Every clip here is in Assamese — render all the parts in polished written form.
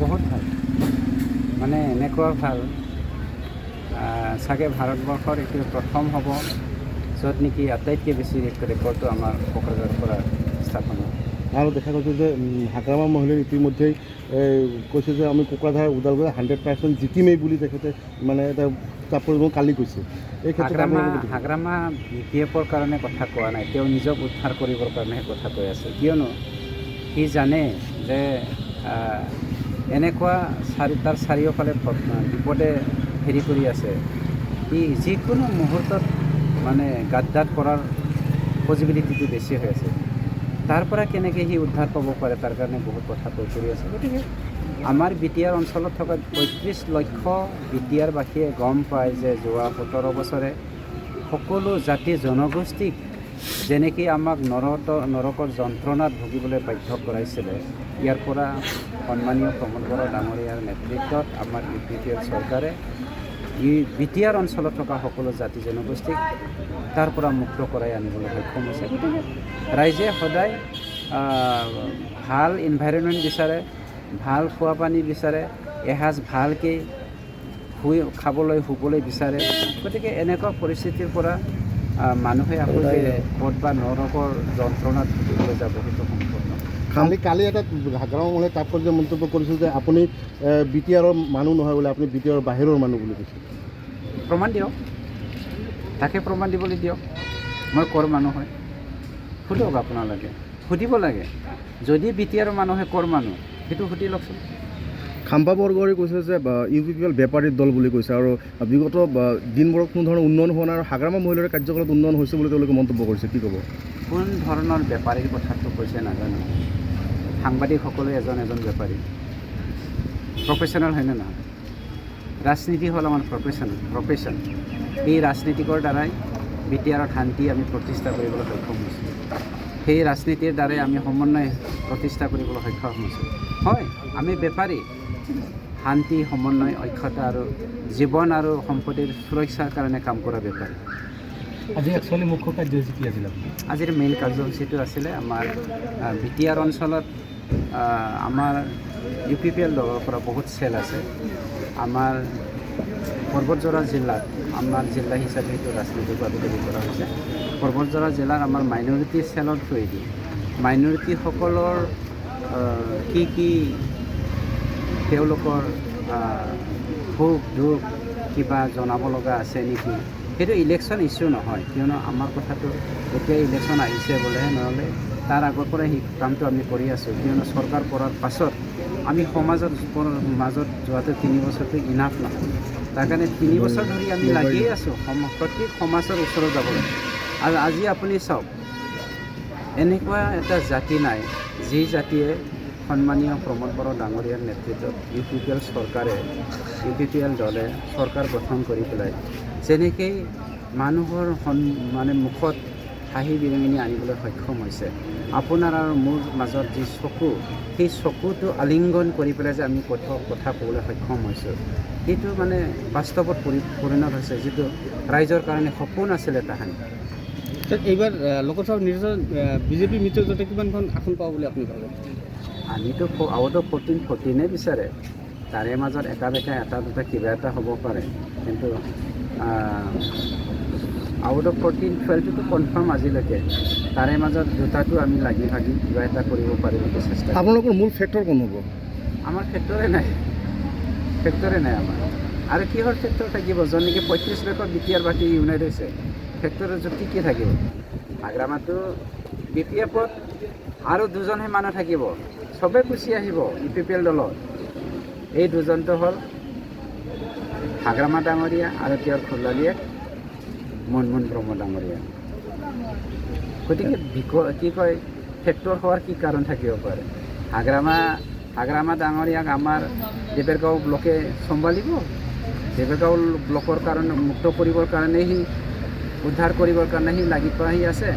বহুত ভাল মানে এনেকুৱা ভাল চাগে ভাৰতবৰ্ষৰ এইটো প্ৰথম হ'ব য'ত নেকি আটাইতকৈ বেছি ৰেকৰ্ডটো আমাৰ কোকৰাঝাৰৰ পৰা স্থাপন হ'ব। আৰু দেখা গৈছে যে হাগ্ৰামা মহিলাই ইতিমধ্যেই কৈছে যে আমি কোকৰাঝাৰ ওদালগুৰি 100% জিকিমেই বুলি তেখেতে মানে এটা চাপৰ কালি কৈছে। এই ক্ষেত্ৰত হাগ্ৰামা BPF-ৰ কাৰণে কথা কোৱা নাই, তেওঁ নিজক উদ্ধাৰ কৰিবৰ কাৰণেহে কথা কৈ আছে। কিয়নো সি জানে যে এনেকুৱা তাৰ চাৰিওফালে বিপদে হেৰি কৰি আছে, সি যিকোনো মুহূৰ্তত মানে গাদ্দাৰ কৰাৰ পজিবিলিটিটো বেছি হৈ আছে। তাৰ পৰা কেনেকৈ সি উদ্ধাৰ পাব পাৰে তাৰ কাৰণে বহুত কথা কৈ কৰি আছে। গতিকে আমাৰ BTR অঞ্চলত থকা 35 লক্ষ BTR-বাসীয়ে গম পায় যে যোৱা 17 বছৰে সকলো জাতি জনগোষ্ঠীক যেনেকৈ আমাক নৰকৰ যন্ত্ৰণাত ভুগিবলৈ বাধ্য কৰাইছিলে, ইয়াৰ পৰা সন্মানীয় প্ৰমোদ বৰা ডাঙৰীয়াৰ নেতৃত্বত আমাৰ UPPL চৰকাৰে BTR অঞ্চলত থকা সকলো জাতি জনগোষ্ঠীক তাৰ পৰা মুক্ত কৰাই আনিবলৈ সক্ষম হৈছে। গতিকে ৰাইজে সদায় ভাল এনভাইৰনমেণ্ট বিচাৰে, ভাল খোৱা পানী বিচাৰে, এসাঁজ ভালকৈ খাবলৈ শুবলৈ বিচাৰে। গতিকে এনেকুৱা পৰিস্থিতিৰ পৰা মানুহে আকৌ ক'ত বা নৰকৰ যন্ত্ৰণাত ভুগিবলৈ যাব সেইটো সম্পূৰ্ণ। কালি এটা হাগ্ৰামা মহিলাই তাৎপৰ্য মন্তব্য কৰিছিল যে আপুনি BTR-ৰ মানুহ নহয় বোলে, আপুনি BTR-ৰ বাহিৰৰ মানুহ বুলি কৈছে। প্ৰমাণ দিয়ক, তাকে প্ৰমাণ দিবলৈ দিয়ক। মই ক'ৰ মানুহ হয় সোধক, আপোনালোকে সুধিব লাগে। যদি BTR-ৰ মানুহে ক'ৰ মানুহ সেইটো সুধি লওকচোন। খাম্পা বৰগোহাঁই কৈছে যে UPPL বেপাৰীৰ দল বুলি কৈছে আৰু বিগত দিনবোৰত কোনো ধৰণৰ উন্নয়ন হোৱা নাই আৰু হাগ্ৰামা মহিলাৰ কাৰ্যকালত উন্নয়ন হৈছে বুলি তেওঁলোকে মন্তব্য কৰিছে। কি ক'ব? কোন ধৰণৰ বেপাৰীৰ কথাটো কৈছে নাজানো। সাংবাদিকসকলে এজন বেপাৰী প্ৰফেশ্যনেল হয়নে নহয়? ৰাজনীতি হ'ল আমাৰ প্ৰফেশ্যন। এই ৰাজনীতিকৰ দ্বাৰাই BTR-ত শান্তি আমি প্ৰতিষ্ঠা কৰিবলৈ সক্ষম হৈছোঁ। সেই ৰাজনীতিৰ দ্বাৰাই আমি সমন্বয় প্ৰতিষ্ঠা কৰিবলৈ সক্ষম হৈছোঁ। হয়, আমি বেপাৰী, শান্তি, সমন্বয়, ঐক্যতা আৰু জীৱন আৰু সম্পত্তিৰ সুৰক্ষাৰ কাৰণে কাম কৰা বেপাৰী। আজি একচুৱেলি মুখ্য কাৰ্যসূচী কি আছিল? আজিৰ মেইন কাৰ্যসূচীটো আছিলে আমাৰ BTR অঞ্চলত আমাৰ UPPL দলৰ পৰা বহুত চেল আছে। আমাৰ পৰ্বতজৰা জিলাত আমাৰ জিলা হিচাপে সেইটো ৰাজনৈতিক আবেদন কৰা হৈছে। পৰ্বতজৰা জিলাৰ আমাৰ মাইনৰিটি চেলৰ থ্ৰুৱেদি মাইনৰিটিসকলৰ কি তেওঁলোকৰ সুখ দুখ কিবা জনাব লগা আছে নেকি, সেইটো ইলেকশ্যন ইছ্যু নহয়। কিয়নো আমাৰ কথাটো এতিয়া ইলেকশ্যন আহিছে বোলেহে, নহ'লে তাৰ আগৰ পৰাই সেই কামটো আমি কৰি আছোঁ। কিয়নো চৰকাৰ কৰাৰ পাছত আমি সমাজৰ মাজত যোৱাতে 3 বছৰটো ইনাফ নহয়। তাৰ কাৰণে 3 বছৰ ধৰি আমি লাগিয়ে আছোঁ প্ৰত্যেক সমাজৰ ওচৰত যাবলৈ। আৰু আজি আপুনি চাওক, এনেকুৱা এটা জাতি নাই যি জাতিয়ে সন্মানীয় প্ৰমোদ বৰা ডাঙৰীয়াৰ নেতৃত্বত UPPL দলে চৰকাৰ গঠন কৰি পেলাই যেনেকৈ মানুহৰ মানে মুখত হাঁহি বিৰিঙিনি আনিবলৈ সক্ষম হৈছে। আপোনাৰ আৰু মোৰ মাজত যি চকু, সেই চকুটো আলিংগন কৰি পেলাই যে আমি কথা ক'বলৈ সক্ষম হৈছোঁ, সেইটো মানে বাস্তৱত পৰিণত হৈছে, যিটো ৰাইজৰ কাৰণে সপোন আছিলে তাহানি। এইবাৰ লোকসভা নিৰ্বাচন বিজেপি মিত্ৰজোঁটে কিমানখন আসন পাব বুলি আপুনি ভাবে? আমিতো আউট অফ 14 বিচাৰে, তাৰে মাজত এটা দুটা কিবা এটা হ'ব পাৰে, কিন্তু আউট অফ 12টো কনফাৰ্ম আজিলৈকে। তাৰে মাজত দুটাটো আমি লাগি ভাগি কিবা এটা কৰিব পাৰিম চেষ্টা। আপোনালোকৰ মূল ফেক্টৰ কোন হ'ব? আমাৰ ফেক্টৰে নাই আমাৰ। আৰু কিহৰ ফেক্টৰ থাকিব? যেনেকৈ 35 লক্ষ BTR-বাসী ইউনাইট হৈছে, ফেক্টৰৰ যুক্তি কি থাকিব? হাগ্ৰামাটো BPF-ত আৰু দুজনহে মানুহ থাকিব, চবেই গুচি আহিব UPPL দলত। এই দুজনটো হ'ল হাগ্ৰামা ডাঙৰীয়া আৰু তেওঁৰ খোলালীয়েক মুনমুন প্ৰমোদ ডাঙৰীয়া। গতিকে কি কয়, ফেক্টৰ হোৱাৰ কি কাৰণ থাকিব পাৰে? হাগ্ৰামা ডাঙৰীয়াক আমাৰ দেবেৰগাঁও ব্লকে চম্ভালিব। দেবেৰগাঁও ব্লকৰ কাৰণে মুক্ত কৰিবৰ কাৰণে সি উদ্ধাৰ কৰিবৰ কাৰণে সি লাগি পাহি আছে।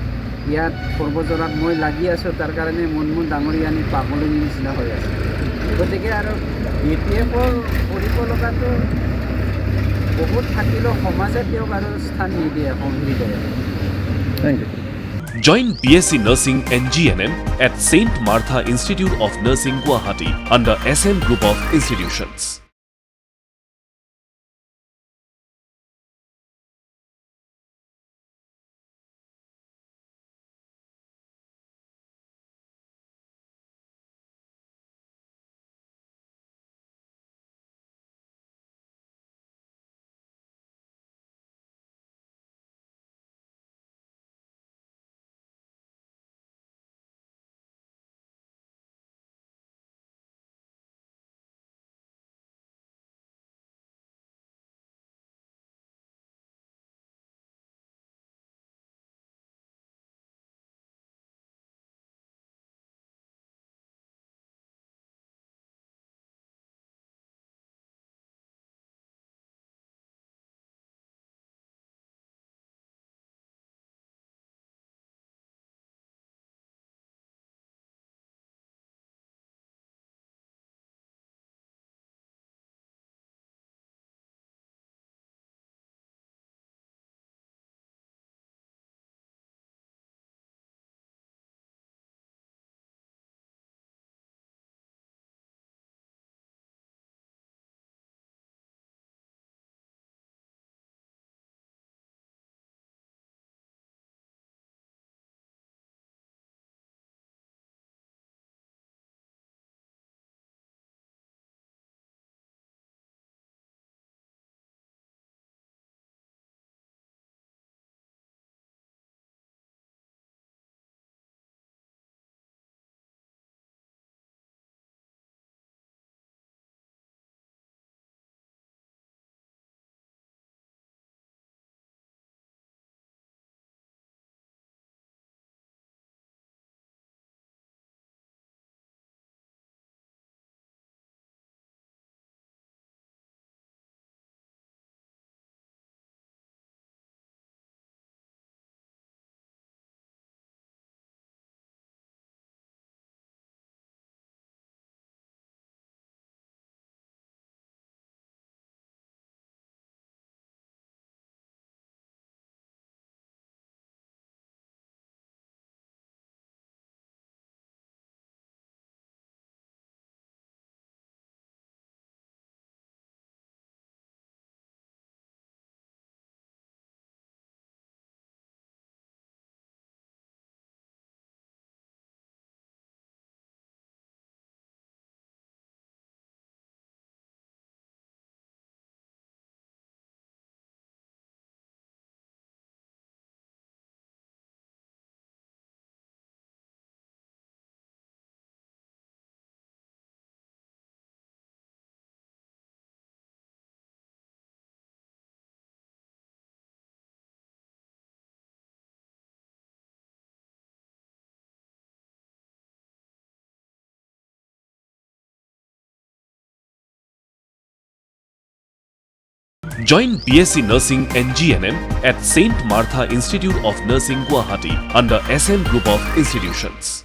ইয়াত পৰ্বতজৰাত মই লাগি আছোঁ, তাৰ কাৰণে মুনমুন ডাঙৰীয়া আনি পাগলৰ নিচিনা হৈ আছে। গতিকে আৰু BPF-ৰ কৰিব লগাটো বহুত থাকিলেও সমাজে তেওঁক আৰু স্থান নিদিয়ে, সংবিধানে। Thank you. Join BSc Nursing and GNM at St. Martha Institute of Nursing, Guwahati under SM Group of Institutions. Join BSc Nursing and GNM at St. Martha Institute of Nursing, Guwahati under SM Group of Institutions.